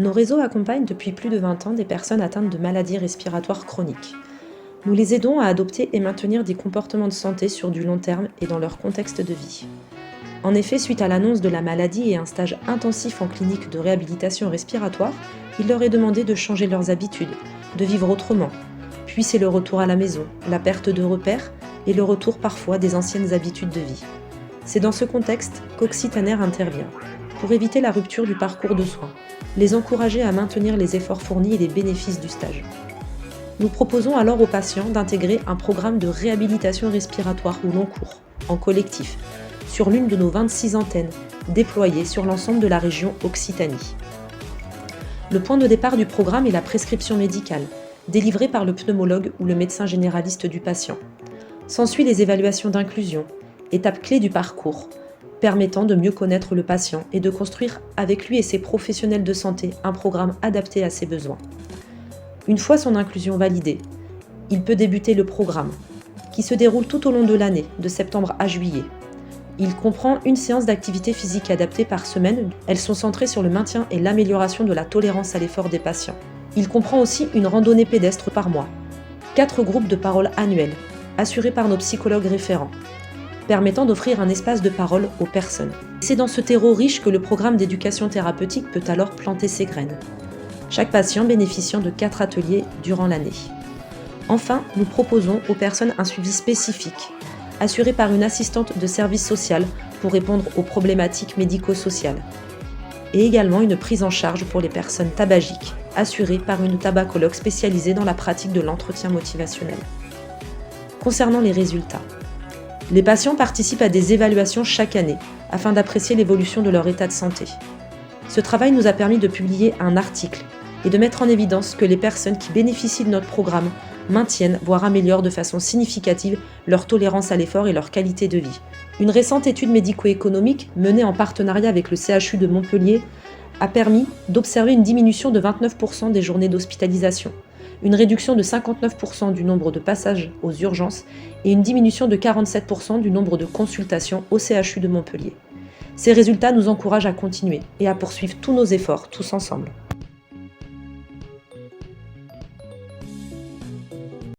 Nos réseaux accompagnent depuis plus de 20 ans des personnes atteintes de maladies respiratoires chroniques. Nous les aidons à adopter et maintenir des comportements de santé sur du long terme et dans leur contexte de vie. En effet, suite à l'annonce de la maladie et un stage intensif en clinique de réhabilitation respiratoire, il leur est demandé de changer leurs habitudes, de vivre autrement. Puis c'est le retour à la maison, la perte de repères et le retour parfois des anciennes habitudes de vie. C'est dans ce contexte qu'Oxytaner intervient, pour éviter la rupture du parcours de soins, les encourager à maintenir les efforts fournis et les bénéfices du stage. Nous proposons alors aux patients d'intégrer un programme de réhabilitation respiratoire au long cours, en collectif, sur l'une de nos 26 antennes, déployées sur l'ensemble de la région Occitanie. Le point de départ du programme est la prescription médicale, délivrée par le pneumologue ou le médecin généraliste du patient. S'ensuit les évaluations d'inclusion, étape clé du parcours, permettant de mieux connaître le patient et de construire avec lui et ses professionnels de santé un programme adapté à ses besoins. Une fois son inclusion validée, il peut débuter le programme, qui se déroule tout au long de l'année, de septembre à juillet. Il comprend une séance d'activité physique adaptée par semaine. Elles sont centrées sur le maintien et l'amélioration de la tolérance à l'effort des patients. Il comprend aussi une randonnée pédestre par mois, 4 groupes de parole annuels, assurés par nos psychologues référents, permettant d'offrir un espace de parole aux personnes. C'est dans ce terreau riche que le programme d'éducation thérapeutique peut alors planter ses graines. Chaque patient bénéficiant de 4 ateliers durant l'année. Enfin, nous proposons aux personnes un suivi spécifique, assuré par une assistante de service social pour répondre aux problématiques médico-sociales, et également une prise en charge pour les personnes tabagiques, assurée par une tabacologue spécialisée dans la pratique de l'entretien motivationnel. Concernant les résultats, les patients participent à des évaluations chaque année afin d'apprécier l'évolution de leur état de santé. Ce travail nous a permis de publier un article et de mettre en évidence que les personnes qui bénéficient de notre programme maintiennent, voire améliorent de façon significative leur tolérance à l'effort et leur qualité de vie. Une récente étude médico-économique menée en partenariat avec le CHU de Montpellier a permis d'observer une diminution de 29% des journées d'hospitalisation, une réduction de 59% du nombre de passages aux urgences et une diminution de 47% du nombre de consultations au CHU de Montpellier. Ces résultats nous encouragent à continuer et à poursuivre tous nos efforts, tous ensemble.